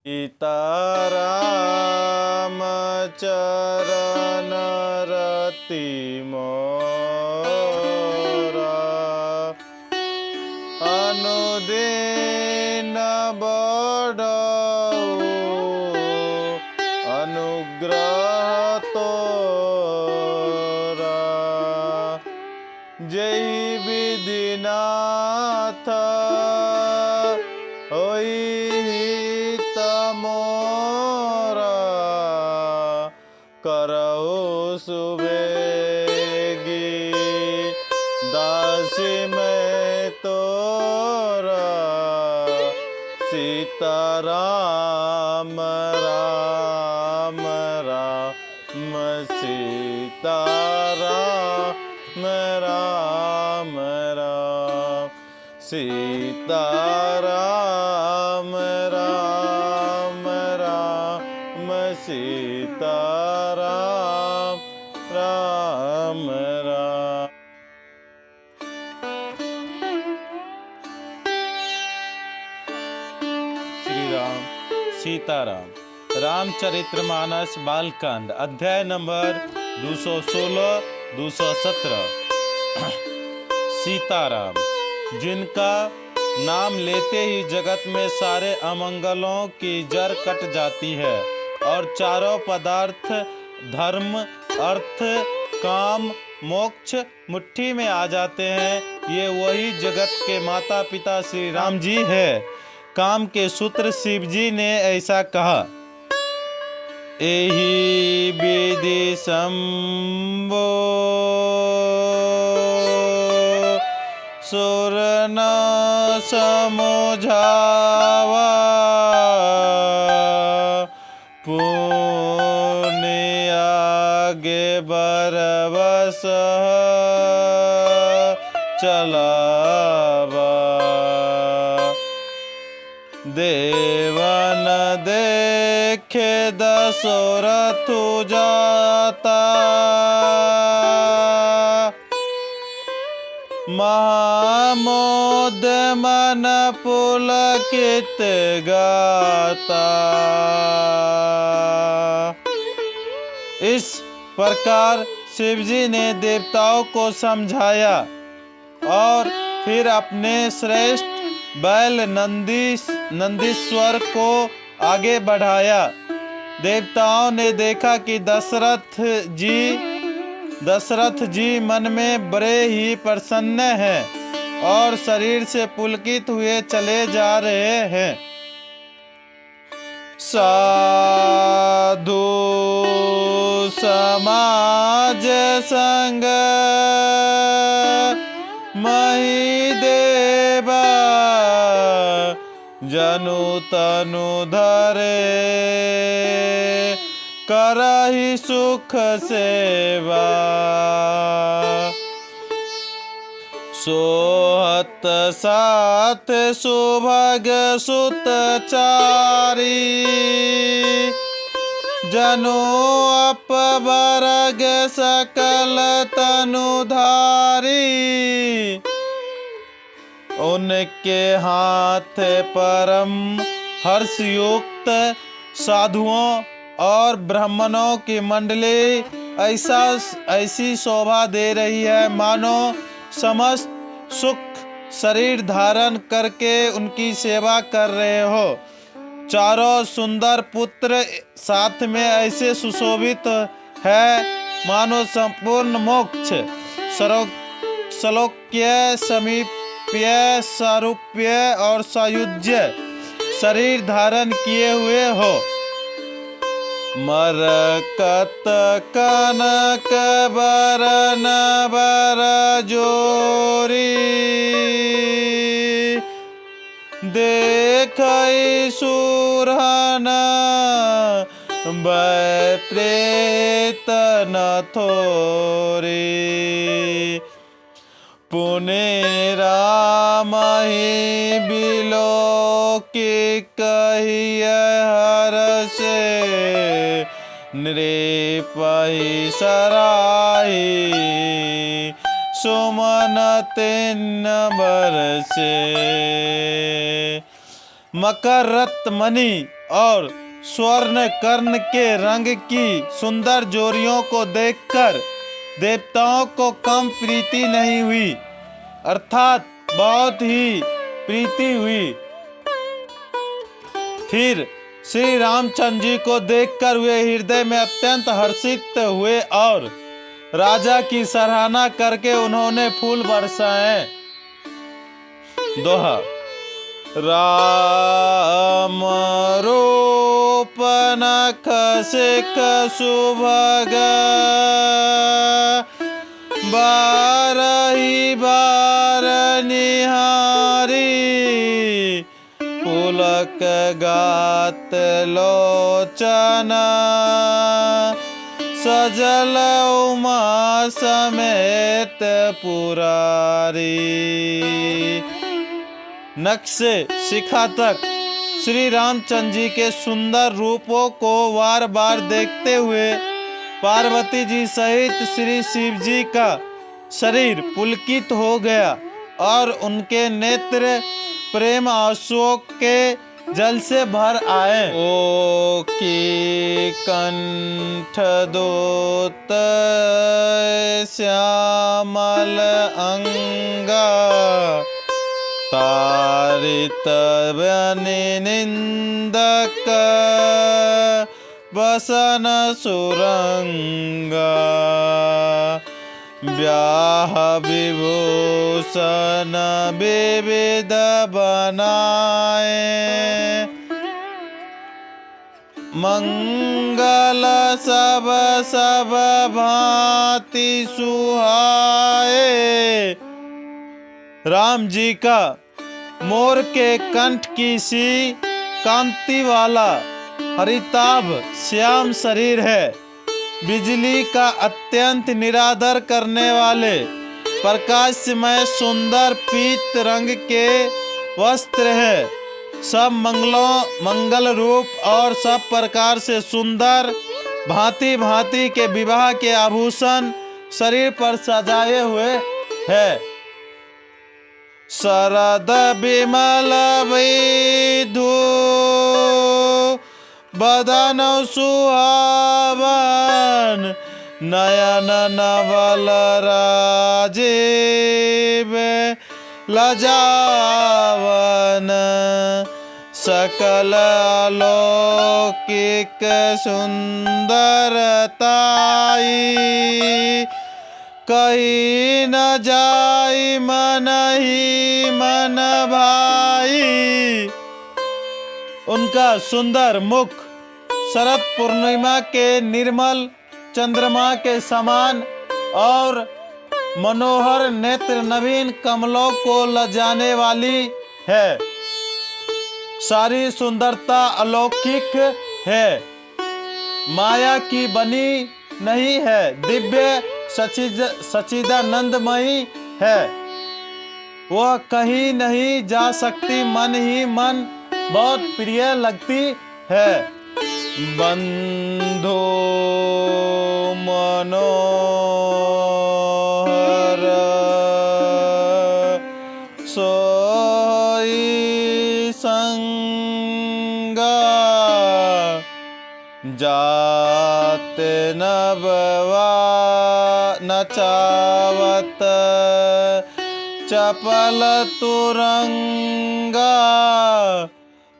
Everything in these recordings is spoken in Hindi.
सीताराम चरण रति मोरा, अनुदिन बढ़ऊ अनुग्रह तोरा। जय विधिनाथ होई हित मोरा, करहु सुबेगी दासी मैं तोरा। सीताराम राम राम सीताराम राम राम सीताराम राम राम सीताराम राम राम। श्री राम सीताराम रामचरितमानस बालकांड अध्याय नंबर 216-217। सीताराम, जिनका नाम लेते ही जगत में सारे अमंगलों की जड़ कट जाती है और चारों पदार्थ धर्म अर्थ काम मोक्ष मुट्ठी में आ जाते हैं, ये वही जगत के माता पिता श्री राम जी है। काम के सूत्र शिव जी ने ऐसा कहा, एहि विधि शंभो सुर न समझावा, पुण्य आगे बरबस चलावा। देवन देखे दशरथ जाता, महामोद मन पुलकित गाता। इस प्रकार शिवजी ने देवताओं को समझाया और फिर अपने श्रेष्ठ बैल नंदीश्वर को आगे बढ़ाया। देवताओं ने देखा कि दशरथ जी मन में बड़े ही प्रसन्न हैं और शरीर से पुलकित हुए चले जा रहे हैं। साधु समाज संग महिदेवा, जनु तनु धरे करहि सुख सेवा। सोहत साथ सुभग सुत चारी, जनु अपवर्ग सकल तनुधारी। उनके हाथ परम हर्षयुक्त साधुओं और ब्राह्मणों की मंडली ऐसी शोभा दे रही है, मानो समस्त सुख शरीर धारण करके उनकी सेवा कर रहे हो। चारों सुंदर पुत्र साथ में ऐसे सुशोभित है, मानो संपूर्ण मोक्ष सलोक्य समीप्य सारूप्य और सायुज्य शरीर धारण किए हुए हो। मरकत कनक बरन बर जोरी, देखै सुरहन भय प्रेत न थोरी। पुण्य राम ही बिलो की कहिए हर से, नृपहि सराही सुमन तिन्न बरसे। मकर रत्न मणि और स्वर्ण कर्ण के रंग की सुंदर जोड़ियों को देखकर देवताओं को कम प्रीति नहीं हुई, अर्थात बहुत ही प्रीति हुई। फिर श्री रामचंद्र जी को देखकर वे हृदय में अत्यंत हर्षित हुए और राजा की सराहना करके उन्होंने फूल बरसाए। दोहा। राम रूप नख सिख सुभग, बारही बार निहारी, पुलक गात लोचन, सजल उमा समेत पुरारी। नख से शिखा तक श्री रामचंद्र जी के सुंदर रूपों को बार बार देखते हुए पार्वती जी सहित श्री शिव जी का शरीर पुलकित हो गया और उनके नेत्र प्रेम आंसुओं के जल से भर आए। ओ की कंठ दोत श्यामल अंगा, तारित निंदक बसन सुरंगा, ब्याह विभूषण विविध बनाए, मंगल सब सब भांति सुहाए। राम जी का मोर के कंठ की सी कांति वाला हरिताभ श्याम शरीर है, बिजली का अत्यंत निरादर करने वाले प्रकाशमय सुंदर पीत रंग के वस्त्र है, सब मंगल रूप और सब प्रकार से सुंदर भांति भांति के विवाह के आभूषण शरीर पर सजाए हुए है। शरद विमल विधु बदन सुहावन, नयन नवल राजीव लजावन, सकल अलौकिक सुंदरताई, कहीं न जाई मन ही मन भाई। उनका सुंदर मुख शरद पूर्णिमा के निर्मल चंद्रमा के समान और मनोहर नेत्र नवीन कमलों को लजाने वाली है। सारी सुंदरता अलौकिक है, माया की बनी नहीं है, दिव्य सच्चिदानंदमयी है। वह कहीं नहीं जा सकती, मन ही मन बहुत प्रिय लगती है। बंधो मनोहर सोई संगा, जाते नबवा नचावत चपल तुरंगा,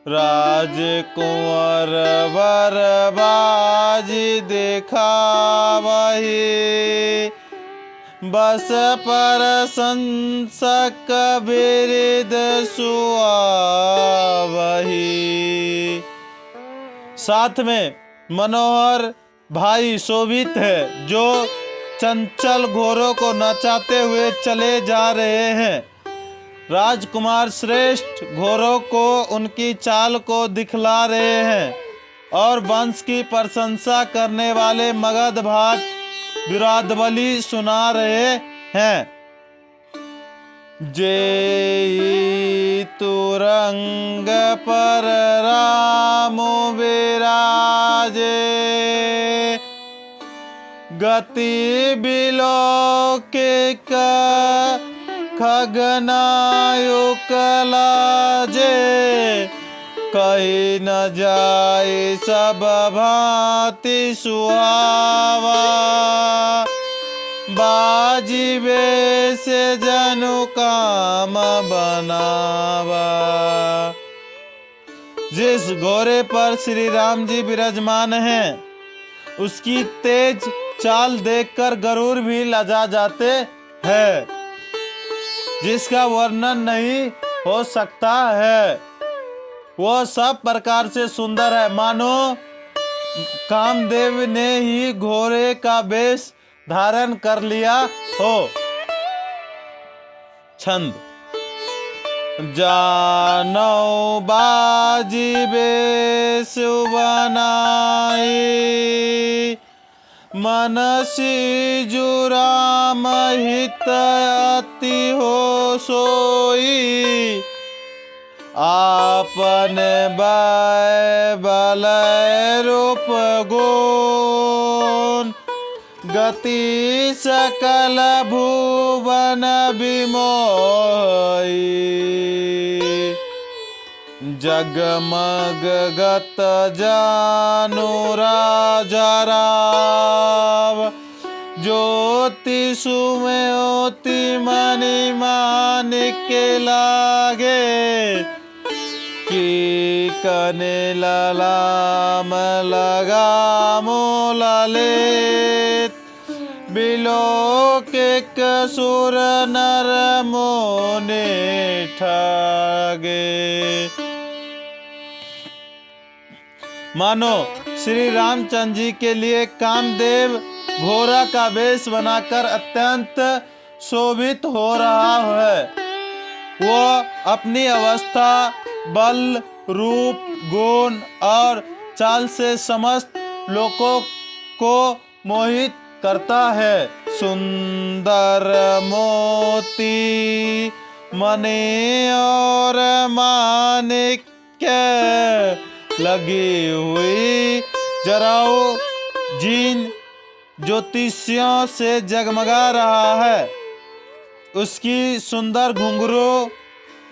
राजकुंवर वर बाजी दिखावही, बस पर संसक बिरिद सुआवही। साथ में मनोहर भाई शोभित है, जो चंचल घोड़ों को नचाते हुए चले जा रहे हैं। राजकुमार श्रेष्ठ घोड़ों को उनकी चाल को दिखला रहे हैं और वंश की प्रशंसा करने वाले मगध भाट विराधवली सुना रहे हैं। जेई तुरंग पर राम विराजे, गति बिलोकिक खगनायुक लाजे, कही न जाए सब भांति सुहावा, बाजिबे से जनु काम बनावा। जिस घोड़े पर श्री राम जी विराजमान हैं, उसकी तेज चाल देखकर गरुड़ भी लजा जाते हैं, जिसका वर्णन नहीं हो सकता है। वो सब प्रकार से सुंदर है, मानो कामदेव ने ही घोड़े का वेश धारण कर लिया हो। छंद। जानो बाजिबे सुबनाई, मनसी जुराम हित अति हो सोई, आपन बल रूप गुण, गति सकल भुवन विमोही। जगमग गत जानु राजा राव, ज्योति सुमोति मणि माणिक लागे, की कने ललाम लगा मोललित, बिलोकिक सुर नर मुनि ठगे। मानो श्री रामचंद्र जी के लिए कामदेव घोड़ा का वेश बनाकर अत्यंत शोभित हो रहा है। वो अपनी अवस्था, बल, रूप, गुण और चाल से समस्त लोगों को मोहित करता है। सुंदर मोती मणि और माणिक्य लगी हुई जराओ जिन ज्योतिषियों से जगमगा रहा है। उसकी सुंदर घुंघरू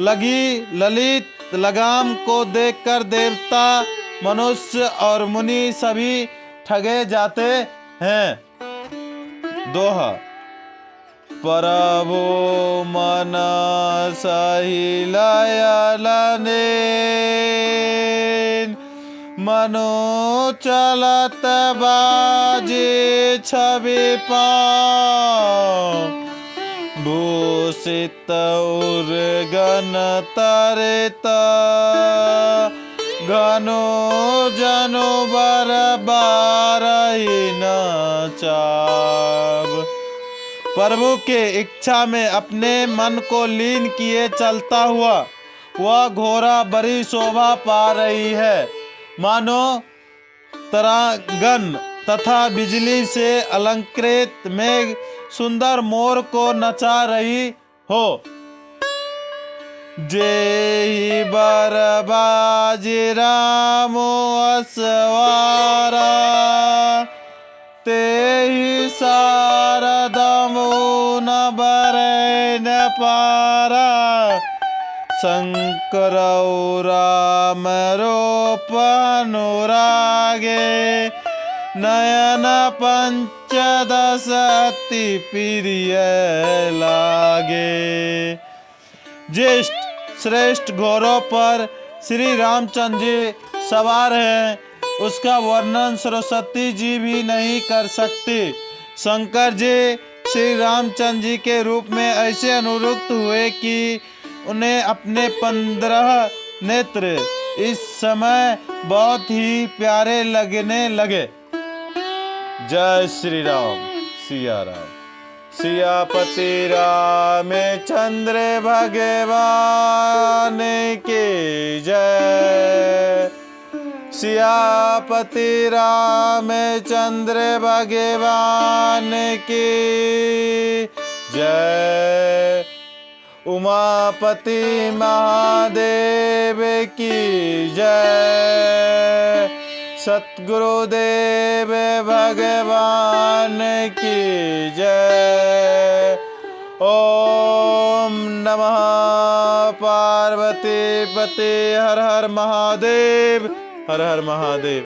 लगी ललित लगाम को देखकर देवता, मनुष्य और मुनि सभी ठगे जाते हैं। दोहा। प्रभु मन सही लयलने, मनो चलत बाजे छवि पाँव, भूषित उर्गन तरित, घनो जनो बर बारही न चाव। प्रभु के इच्छा में अपने मन को लीन किए चलता हुआ वह घोड़ा बड़ी शोभा पा रही है, मानो तरागन तथा बिजली से अलंकृत मेघ सुंदर मोर को नचा रही हो। जेहि बर बाजी रामो असवारा, तेहि शारदमो न बरै न पारा, शंकर राम रूप अनुरागे, नयन पंचदश अति प्रिय लागे। ज्येष्ठ श्रेष्ठ घोड़ों पर श्री रामचंद्र जी सवार हैं, उसका वर्णन सरस्वती जी भी नहीं कर सकती। शंकर जी श्री रामचंद्र जी के रूप में ऐसे अनुरुक्त हुए कि उन्हें अपने 15 नेत्र इस समय बहुत ही प्यारे लगने लगे। जय श्री राम। सिया राम। सियापति रामचंद्र भगवान की जय। सियापति रामचंद्र भगवान की जय। उमापति महादेव की जय। सतगुरुदेव भगवान की जय। ओम नमः पार्वती पते हर हर महादेव, हर हर महादेव।